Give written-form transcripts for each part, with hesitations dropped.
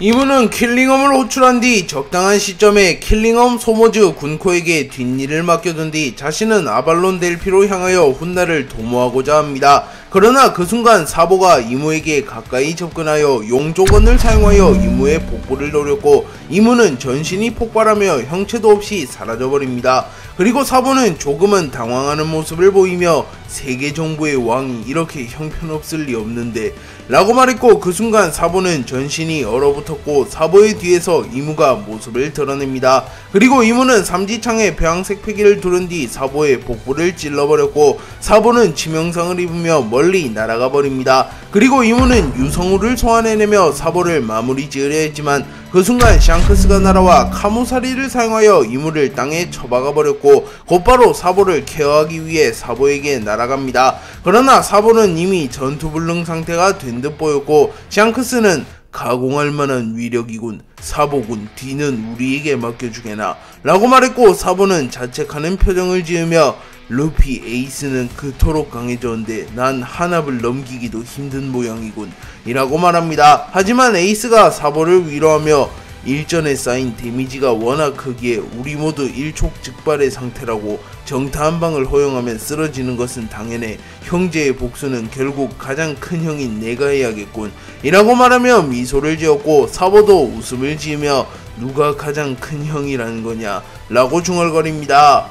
이문은 킬링엄을 호출한 뒤 적당한 시점에 킬링엄 소머즈 군코에게 뒷일을 맡겨둔 뒤 자신은 아발론 델피로 향하여 훗날을 도모하고자 합니다. 그러나 그 순간 사보가 이무에게 가까이 접근하여 용조건을 사용하여 이무의 복부를 노렸고 이무는 전신이 폭발하며 형체도 없이 사라져버립니다. 그리고 사보는 조금은 당황하는 모습을 보이며 세계 정부의 왕이 이렇게 형편없을 리 없는데 라고 말했고, 그 순간 사보는 전신이 얼어붙었고 사보의 뒤에서 이무가 모습을 드러냅니다. 그리고 이무는 삼지창에 배양색 패기를 두른 뒤 사보의 복부를 찔러버렸고 사보는 치명상을 입으며 멀리 날아가 버립니다. 그리고 이무는 유성우를 소환해내며 사보를 마무리 지으려 했지만 그 순간 샹크스가 날아와 카무사리를 사용하여 이무를 땅에 처박아 버렸고 곧바로 사보를 케어하기 위해 사보에게 날아갑니다. 그러나 사보는 이미 전투불능 상태가 된 듯 보였고 샹크스는 가공할 만한 위력이군. 사보군, 뒤는 우리에게 맡겨주게나 라고 말했고 사보는 자책하는 표정을 지으며 루피, 에이스는 그토록 강해졌는데 난 한압을 넘기기도 힘든 모양이군 이라고 말합니다. 하지만 에이스가 사보를 위로하며 일전에 쌓인 데미지가 워낙 크기에 우리 모두 일촉즉발의 상태라고 정타 한 방을 허용하면 쓰러지는 것은 당연해. 형제의 복수는 결국 가장 큰 형인 내가 해야겠군 이라고 말하며 미소를 지었고 사보도 웃음을 지으며 누가 가장 큰 형이라는 거냐 라고 중얼거립니다.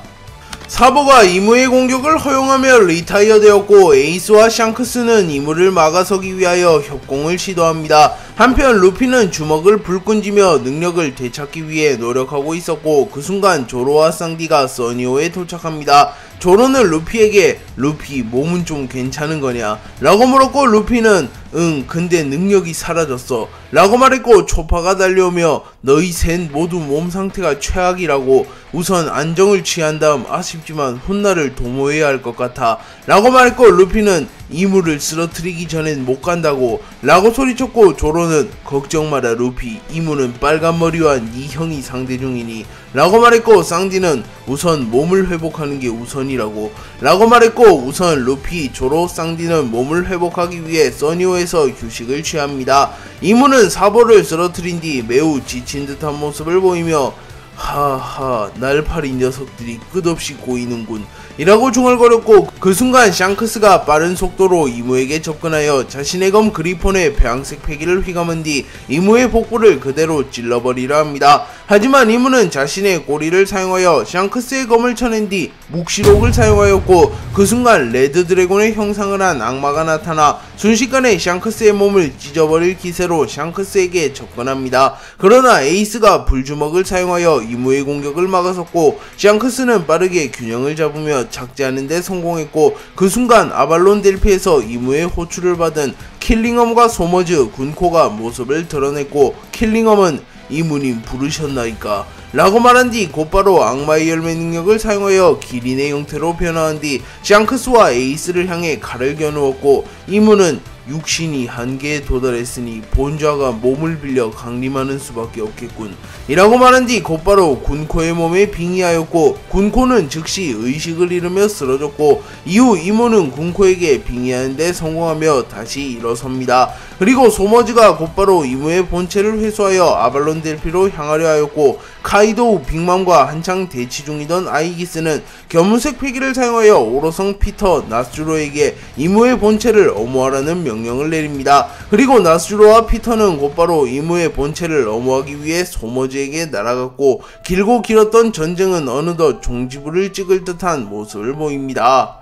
사보가 이무의 공격을 허용하며 리타이어 되었고 에이스와 샹크스는 이무를 막아서기 위하여 협공을 시도합니다. 한편 루피는 주먹을 불끈지며 능력을 되찾기 위해 노력하고 있었고 그 순간 조로와 쌍디가 써니오에 도착합니다. 조로는 루피에게 루피 몸은 좀 괜찮은 거냐 라고 물었고 루피는 응 근데 능력이 사라졌어 라고 말했고 초파가 달려오며 너희 셋 모두 몸 상태가 최악이라고 우선 안정을 취한 다음 아쉽지만 훗날을 도모해야 할 것 같아 라고 말했고 루피는 이무를 쓰러뜨리기 전엔 못 간다고 라고 소리쳤고 조로는 걱정 마라 루피 이무는 빨간 머리와 네 형이 상대 중이니 라고 말했고 쌍디는 우선 몸을 회복하는 게 우선이라고 라고 말했고 우선 루피, 조로, 쌍디는 몸을 회복하기 위해 써니오에서 휴식을 취합니다. 이무는 사보를 쓰러뜨린 뒤 매우 지친 듯한 모습을 보이며 하하 날파리 녀석들이 끝없이 꼬이는군 이라고 중얼거렸고 그 순간 샹크스가 빠른 속도로 이무에게 접근하여 자신의 검 그리폰의 배양색 패기를 휘감은 뒤 이무의 복부를 그대로 찔러버리려 합니다. 하지만 이무는 자신의 꼬리를 사용하여 샹크스의 검을 쳐낸 뒤 묵시록을 사용하였고 그 순간 레드 드래곤의 형상을 한 악마가 나타나 순식간에 샹크스의 몸을 찢어버릴 기세로 샹크스에게 접근합니다. 그러나 에이스가 불주먹을 사용하여 이무의 공격을 막아섰고 샹크스는 빠르게 균형을 잡으며 착지하는 데 성공했고 그 순간 아발론 델피에서 이무의 호출을 받은 킬링엄과 소머즈 군코가 모습을 드러냈고 킬링엄은 이무님 부르셨나이까 라고 말한 뒤 곧바로 악마의 열매 능력을 사용하여 기린의 형태로 변화한 뒤 샹크스와 에이스를 향해 칼을 겨누었고 이무는 육신이 한계에 도달했으니 본좌가 몸을 빌려 강림하는 수밖에 없겠군 이라고 말한 뒤 곧바로 군코의 몸에 빙의하였고 군코는 즉시 의식을 잃으며 쓰러졌고 이후 이무는 군코에게 빙의하는 데 성공하며 다시 일어섭니다. 그리고 소머즈가 곧바로 이무의 본체를 회수하여 아발론 델피로 향하려 하였고 카이도우 빅맘과 한창 대치 중이던 아이기스는 견문색 패기를 사용하여 오로성 피터 나스주로에게 이무의 본체를 엄호하라는 명령을 내립니다. 그리고 나스주로와 피터는 곧바로 이무의 본체를 엄호하기 위해 소머즈에게 날아갔고 길고 길었던 전쟁은 어느덧 종지부를 찍을 듯한 모습을 보입니다.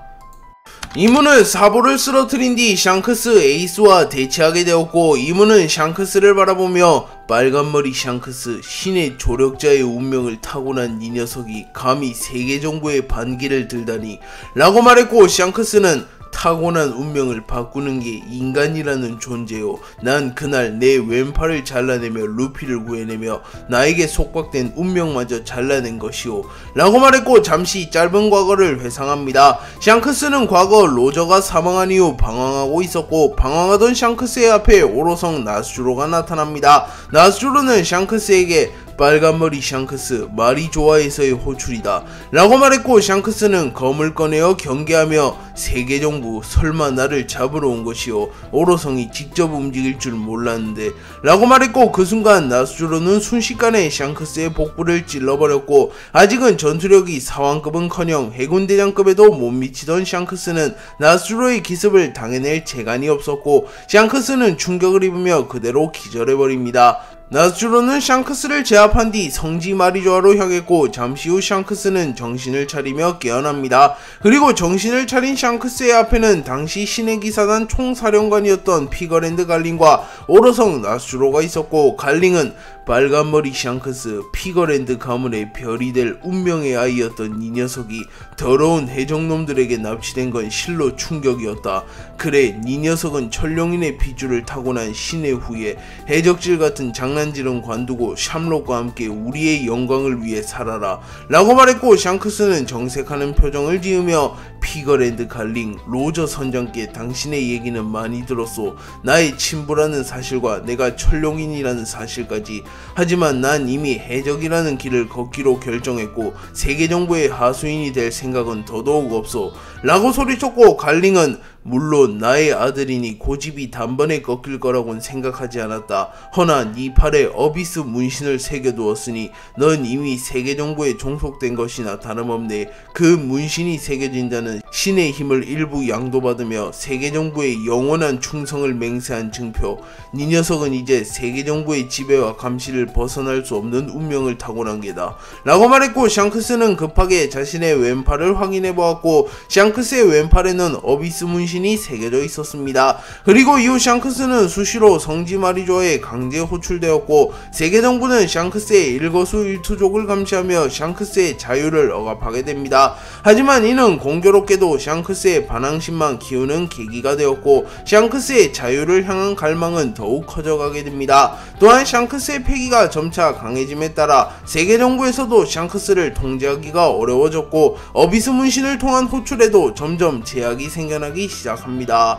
이무는 사보를 쓰러뜨린 뒤 샹크스, 에이스와 대치하게 되었고 이무는 샹크스를 바라보며 빨간머리 샹크스, 신의 조력자의 운명을 타고난 이 녀석이 감히 세계 정부의 반기를 들다니 라고 말했고 샹크스는 타고난 운명을 바꾸는 게 인간이라는 존재요. 난 그날 내 왼팔을 잘라내며 루피를 구해내며 나에게 속박된 운명마저 잘라낸 것이오 라고 말했고 잠시 짧은 과거를 회상합니다. 샹크스는 과거 로저가 사망한 이후 방황하고 있었고 방황하던 샹크스의 앞에 오로성 나스주로가 나타납니다. 나스주로는 샹크스에게 빨간머리 샹크스 말이 좋아해서의 호출이다 라고 말했고, 샹크스는 검을 꺼내어 경계하며 세계정부 설마 나를 잡으러 온 것이오, 오로성이 직접 움직일 줄 몰랐는데 라고 말했고, 그 순간 나스주로는 순식간에 샹크스의 복부를 찔러버렸고, 아직은 전투력이 사왕급은커녕 해군대장급에도 못 미치던 샹크스는 나스주로의 기습을 당해낼 재간이 없었고, 샹크스는 충격을 입으며 그대로 기절해버립니다. 나스주로는 샹크스를 제압한 뒤 성지 마리조아로 향했고, 잠시 후 샹크스는 정신을 차리며 깨어납니다. 그리고 정신을 차린 샹크스의 앞에는 당시 신의 기사단 총사령관이었던 피거랜드 갈링과 오로성 나스주로가 있었고, 갈링은 빨간머리 샹크스, 피거랜드 가문의 별이 될 운명의 아이였던 이 녀석이 더러운 해적놈들에게 납치된 건 실로 충격이었다. 그래, 이 녀석은 천룡인의 핏줄을 타고난 신의 후예, 해적질 같은 장난질은 관두고 샴록과 함께 우리의 영광을 위해 살아라 라고 말했고, 샹크스는 정색하는 표정을 지으며 피거랜드 갈링, 로저 선장께 당신의 얘기는 많이 들었소. 나의 친부라는 사실과 내가 천룡인이라는 사실까지. 하지만 난 이미 해적이라는 길을 걷기로 결정했고 세계정부의 하수인이 될 생각은 더더욱 없소 라고 소리쳤고, 갈링은 물론 나의 아들이니 고집이 단번에 꺾일 거라고는 생각하지 않았다. 허나 네 팔에 어비스 문신을 새겨두었으니 넌 이미 세계정부에 종속된 것이나 다름없네. 그 문신이 새겨진다는 신의 힘을 일부 양도받으며 세계정부의 영원한 충성을 맹세한 증표. 네 녀석은 이제 세계정부의 지배와 감시를 벗어날 수 없는 운명을 타고난 게다 라고 말했고, 샹크스는 급하게 자신의 왼팔을 확인해보았고, 샹크스의 왼팔에는 어비스 문신이 새겨져 있었습니다. 그리고 이후 샹크스는 수시로 성지 마리조아에 강제 호출되었고, 세계정부는 샹크스의 일거수일투족을 감시하며 샹크스의 자유를 억압하게 됩니다. 하지만 이는 공교롭게도 샹크스의 반항심만 키우는 계기가 되었고, 샹크스의 자유를 향한 갈망은 더욱 커져가게 됩니다. 또한 샹크스의 패기가 점차 강해짐에 따라 세계정부에서도 샹크스를 통제하기가 어려워졌고, 어비스 문신을 통한 호출에도 점점 제약이 생겨나기 시작합니다.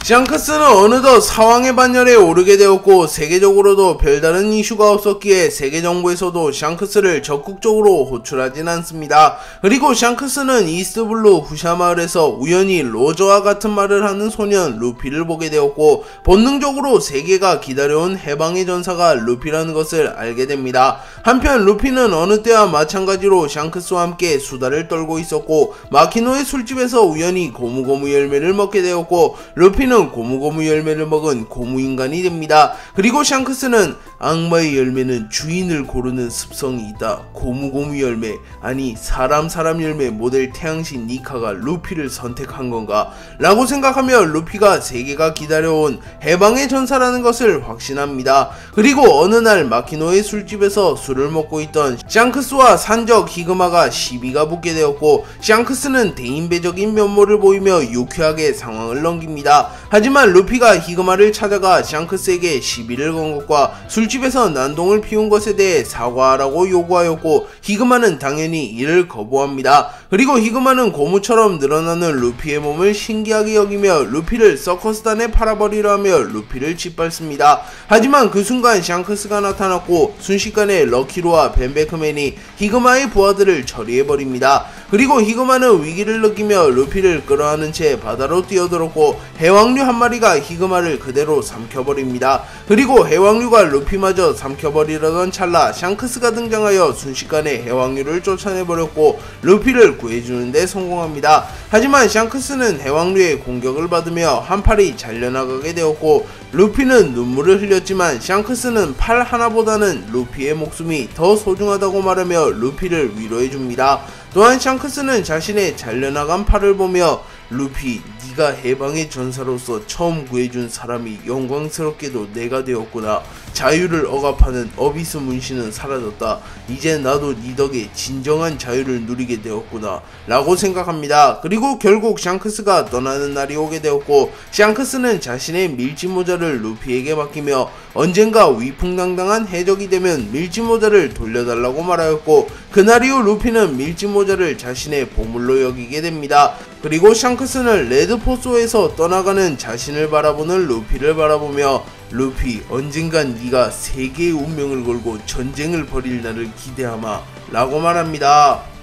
샹크스는 어느덧 사왕의 반열에 오르게 되었고, 세계적으로도 별다른 이슈가 없었기에 세계정부에서도 샹크스를 적극적으로 호출하진 않습니다. 그리고 샹크스는 이스트블루 후샤마을에서 우연히 로저와 같은 말을 하는 소년 루피를 보게 되었고, 본능적으로 세계가 기다려온 해방의 전사가 루피라는 것을 알게 됩니다. 한편 루피는 어느 때와 마찬가지로 샹크스와 함께 수다를 떨고 있었고, 마키노의 술집에서 우연히 고무고무 열매를 먹게 되었고, 루피는 고무고무 열매를 먹은 고무인간이 됩니다. 그리고 샹크스는 악마의 열매는 주인을 고르는 습성이 있다. 고무고무 열매, 아니 사람 열매 모델 태양신 니카가 루피를 선택한 건가? 라고 생각하며 루피가 세계가 기다려온 해방의 전사라는 것을 확신합니다. 그리고 어느 날 마키노의 술집에서 술을 먹고 있던 샹크스와 산적 히그마가 시비가 붙게 되었고, 샹크스는 대인배적인 면모를 보이며 유쾌하게 상황을 넘깁니다. 하지만 루피가 히그마를 찾아가 샹크스에게 시비를 건 것과 술집에서 난동을 피운 것에 대해 사과하라고 요구하였고, 히그마는 당연히 이를 거부합니다. 그리고 히그마는 고무처럼 늘어나는 루피의 몸을 신기하게 여기며 루피를 서커스단에 팔아버리려 하며 루피를 짓밟습니다. 하지만 그 순간 샹크스가 나타났고, 순식간에 럭키로와 벤베크맨이 히그마의 부하들을 처리해버립니다. 그리고 히그마는 위기를 느끼며 루피를 끌어안은 채 바다로 뛰어들었고, 해왕류 한 마리가 히그마를 그대로 삼켜버립니다. 그리고 해왕류가 루피마저 삼켜버리려던 찰나 샹크스가 등장하여 순식간에 해왕류를 쫓아내버렸고 루피를 구해주는데 성공합니다. 하지만 샹크스는 해왕류의 공격을 받으며 한 팔이 잘려나가게 되었고, 루피는 눈물을 흘렸지만 샹크스는 팔 하나보다는 루피의 목숨이 더 소중하다고 말하며 루피를 위로해줍니다. 또한 샹크스는 자신의 잘려나간 팔을 보며 루피, 네가 해방의 전사로서 처음 구해준 사람이 영광스럽게도 내가 되었구나. 자유를 억압하는 어비스 문신은 사라졌다. 이제 나도 네 덕에 진정한 자유를 누리게 되었구나 라고 생각합니다. 그리고 결국 샹크스가 떠나는 날이 오게 되었고, 샹크스는 자신의 밀짚모자를 루피에게 맡기며 언젠가 위풍당당한 해적이 되면 밀짚모자를 돌려달라고 말하였고, 그날 이후 루피는 밀짚모자를 자신의 보물로 여기게 됩니다. 그리고 샹크스는 레드포소에서 떠나가는 자신을 바라보는 루피를 바라보며 루피, 언젠간 네가 세계의 운명을 걸고 전쟁을 벌일 날을 기대하마 라고 말합니다.